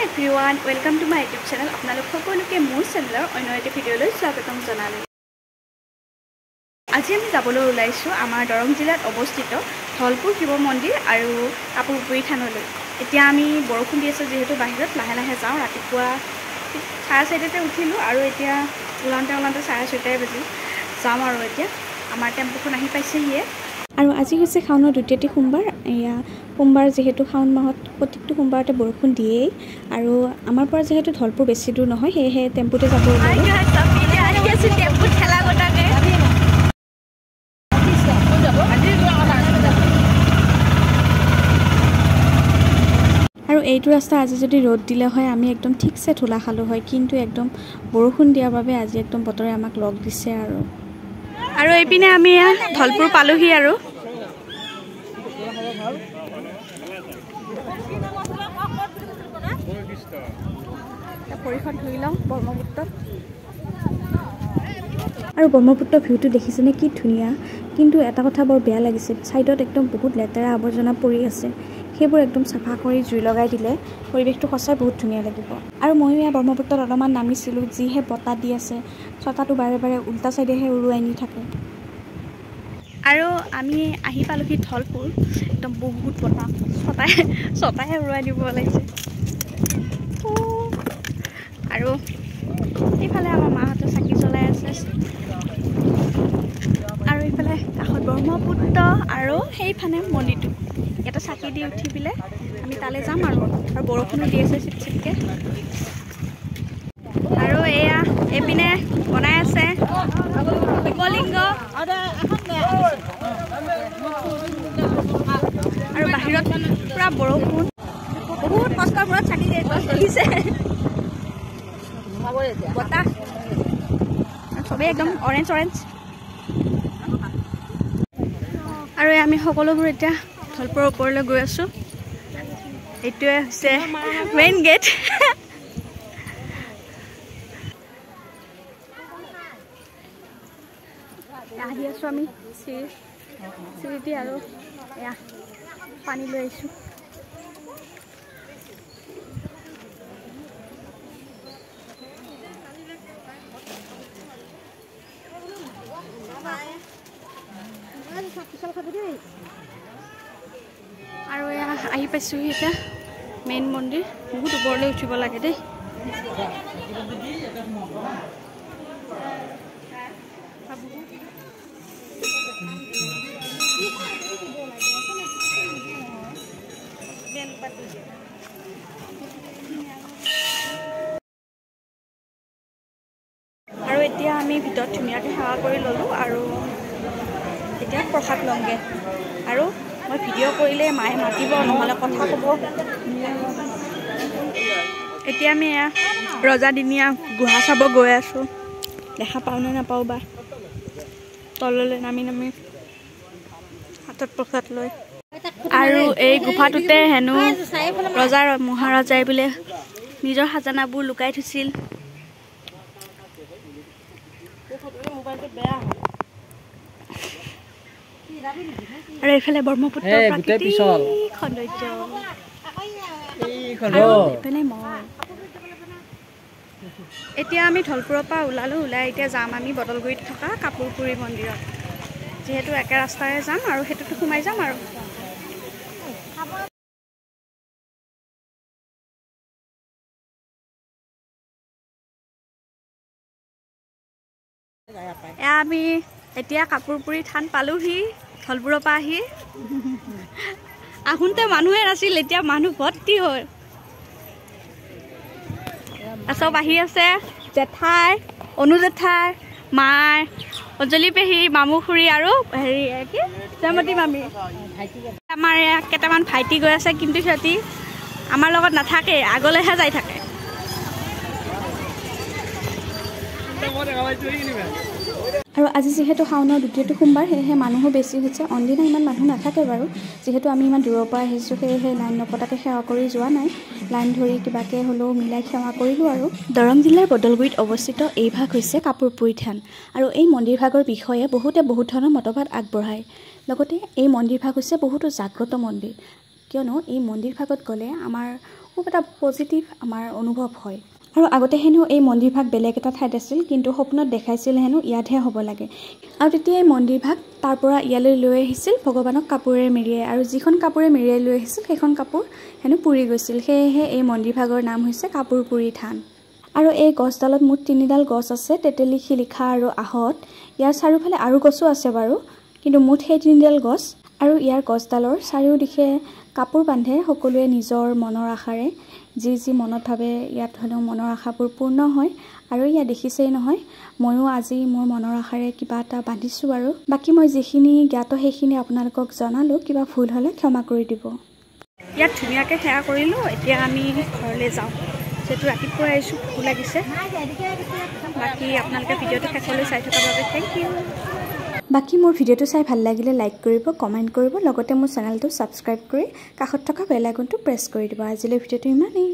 everyone, welcome to my YouTube channel. আপোনালোক সকলোকে মোৰ চেনেলৰ অন্য এটা ভিডিঅ'লৈ স্বাগতম জনালোঁ। আজি আমি যাবলৈ ওলাইছোঁ আমাৰ দৰং জিলাত অৱস্থিত ধলপুৰ শিৱ মন্দিৰ আৰু কাপুৰপুৰী থানলৈ। এতিয়া আমি বৰষুণ দি আছে যেহেতু বাহিৰত লাহে লাহে যাওঁ। ৰাতিপুৱা 4:30তে উঠিলোঁ আৰু এতিয়া ওলাওঁতে 6:30 বাজি যাম আৰু এতিয়া আমাৰ টেম্পুখন আহি পাইছেহিয়ে। আৰু আজি হৈছে শাওনৰ দ্বিতীয়টি সোমবাৰ। এয়া সোমবাৰ যেহেতু শাওন মাহত প্ৰত্যেকটো সোমবাৰতে বৰষুণ দিয়েই আৰু আমাৰ পৰা যেহেতু ধলপুৰ বেছি দূৰ নহয় সেয়েহে টেম্পুতে যাব আৰু এইটো ৰাস্তা আজি যদি ৰ'দ দিলে হয় আমি একদম ঠিকছে ধূলা খালোঁ হয়, কিন্তু একদম বৰষুণ দিয়াৰ বাবে আজি একদম বতৰে আমাক লগ দিছে। আৰু এইপিনে আমি ধলপুৰ পালোহি আৰু পৰিখন ধুই লওঁ ব্ৰহ্মপুত্ৰত। আৰু ব্ৰহ্মপুত্ৰ ভিউটো দেখিছেনে কি ধুনীয়া, কিন্তু এটা কথা বৰ বেয়া লাগিছে, ছাইডত একদম বহুত লেতেৰা আৱৰ্জনা পৰি আছে। সেইবোৰ একদম চাফা কৰি জুই লগাই দিলে পৰিৱেশটো সঁচাই বহুত ধুনীয়া লাগিব। আৰু ময়ো এয়া ব্ৰহ্মপুত্ৰত অলপমান নামিছিলোঁ, যিহে বতাহ দি আছে, ছটাটো বাৰে বাৰে উল্টা ছাইডেহে উৰুৱাই নি থাকে। আৰু আমি আহি পালোহি ধলপুৰ, একদম বহুত বতাহ, ছটাহে উৰুৱাই দিব লাগিছে। আৰু এইফালে আমাৰ মাহঁতে চাকি জ্বলাই আছে আৰু এইফালে কাষত ব্ৰহ্মপুত্ৰ আৰু সেইফালে মন্দিৰটো। ইয়াতে চাকি দি উঠি পেলাই আমি তালৈ যাম আৰু বৰষুণো দি আছে চিপ চিপকৈ। আৰু এয়া এইপিনে বনাই আছে শিৱলিংগ আৰু বাহিৰত পুৰা বৰষুণ, বহুত কষ্টৰ মূৰত চাকি দিছে, বতাহ চবেই একদম অৰেঞ্জ। আৰু আমি সকলোবোৰ এতিয়া ধলপুৰৰ ওপৰলৈ গৈ আছোঁ। এইটোৱে হৈছে মেইন গেট। আহি আছোঁ আমি চিৰিটি আৰু এয়া পানী লৈ আহিছোঁ। আৰু এয়া আহি পাইছোঁহি এতিয়া মেইন মন্দিৰ। বহুত ওপৰলৈ উঠিব লাগে দেই। আৰু এতিয়া আমি ভিতৰত ধুনীয়াকৈ সেৱা কৰি ল'লোঁ আৰু এতিয়া প্ৰসাদ লওঁগৈ। আৰু মই ভিডিঅ' কৰিলে মায়ে মাতিব, নহ'লে কথা ক'ব। এতিয়া আমি এয়া ৰজাদিনীয়া গুহা চাব গৈ আছোঁ। দেখা পাওঁ নে নাপাওঁ বা। তললৈ নামি হাতত প্ৰসাদ লৈ। আৰু এই গুফাটোতে হেনো ৰজা মহাৰজাই বোলে নিজৰ খাজানাবোৰ লুকাই থৈছিল। আৰু এইফালে ব্ৰহ্মপুত্ৰৰ প্ৰাকৃতিক সৌন্দৰ্য। এতিয়া আমি ধলপুৰৰ পৰা ওলাই এতিয়া যাম আমি বদলগুৰিত থকা কাপুৰপুৰী মন্দিৰত। যিহেতু একে ৰাস্তাৰে যাম আৰু সেইটোতো সোমাই যাম আৰু। এয়া আমি এতিয়া কাপুৰপুৰী থান পালোহি ধলপুৰৰ পৰা আহি। আহোঁতে মানুহে নাছিল, এতিয়া মানুহ ভৰ্তি হ'ল। চব আহি আছে, জেঠাই, অনু জেঠাই, মাৰ, অঞ্জলি পেহী, মামু খুৰী আৰু হেৰি কি জয়মতী মামী। আমাৰ কেইটামান ভাইটি গৈ আছে, কিন্তু সিহঁতি আমাৰ লগত নাথাকে, আগলৈহে যাই থাকে। আৰু আজি যিহেতু শাওনৰ দ্বিতীয়টো সোমবাৰ সেয়েহে মানুহো বেছি হৈছে। অনদিনা ইমান মানুহ নাথাকে বাৰু, যিহেতু আমি ইমান দূৰৰ পৰা আহিছোঁ সেয়েহে লাইন নপতাকৈ সেৱা কৰি যোৱা নাই। লাইন ধৰি কিবাকৈ হ'লেও মিলাই সেৱা কৰিলোঁ। আৰু দৰং জিলাৰ বদলগুৰিত অৱস্থিত এই ভাগ হৈছে কাপুৰপুৰী থান। আৰু এই মন্দিৰ ভাগৰ বিষয়ে বহুতে বহুত ধৰণৰ মতবাদ আগবঢ়ায়। লগতে এই মন্দিৰ ভাগ হৈছে বহুতো জাগ্ৰত মন্দিৰ, কিয়নো এই মন্দিৰ ভাগত গ'লে আমাৰ খুব এটা পজিটিভ আমাৰ অনুভৱ হয়। আৰু আগতে হেনো এই মন্দিৰভাগ বেলেগ এটা ঠাইত আছিল, কিন্তু সপোনত দেখাইছিল হেনো ইয়াতহে হ'ব লাগে। আৰু তেতিয়া এই মন্দিৰভাগ তাৰ পৰা ইয়ালৈ লৈ আহিছিল ভগৱানক কাপোৰেৰে মেৰিয়াই, আৰু যিখন কাপোৰে মেৰিয়াই লৈ আহিছিল সেইখন কাপোৰ হেনো পুৰি গৈছিল। সেয়েহে এই মন্দিৰভাগৰ নাম হৈছে কাপোৰ পুৰি থান। আৰু এই গছডালত মুঠ 3ডাল গছ আছে, তেতেলী, শিলিখা আৰু আহঁত। ইয়াৰ চাৰিওফালে আৰু গছো আছে বাৰু, কিন্তু মুঠ সেই 3ডাল গছ। আৰু ইয়াৰ গছডালৰ চাৰিওদিশে কাপোৰ বান্ধে সকলোৱে নিজৰ মনৰ আশাৰে। যি যি মনত ভাবে ইয়াত হ'লেও মনৰ আশাবোৰ পূৰ্ণ হয়। আৰু ইয়াত দেখিছেই নহয়, ময়ো আজি মোৰ মনৰ আশাৰে কিবা এটা বান্ধিছোঁ আৰু। বাকী মই যিখিনি জ্ঞাত সেইখিনি আপোনালোকক জনালোঁ, কিবা ভুল হ'লে ক্ষমা কৰি দিব। ইয়াত ধুনীয়াকৈ সেৱা কৰিলোঁ। এতিয়া আমি ঘৰলৈ যাওঁ, যিহেতু ৰাতিপুৱা আহিছোঁ, ভোকো লাগিছে। বাকী আপোনালোকে ভিডিঅ'টো শেষলৈ চাই থকাৰ বাবে থেংক ইউ। বাকী মোৰ ভিডিঅ'টো চাই ভাল লাগিলে লাইক কৰিব, কমেণ্ট কৰিব, লগতে মোৰ চেনেলটো ছাবস্ক্ৰাইব কৰি কাষত থকা বেল আইকনটো প্ৰেছ কৰি দিব। আজিলৈ ভিডিঅ'টো ইমানেই।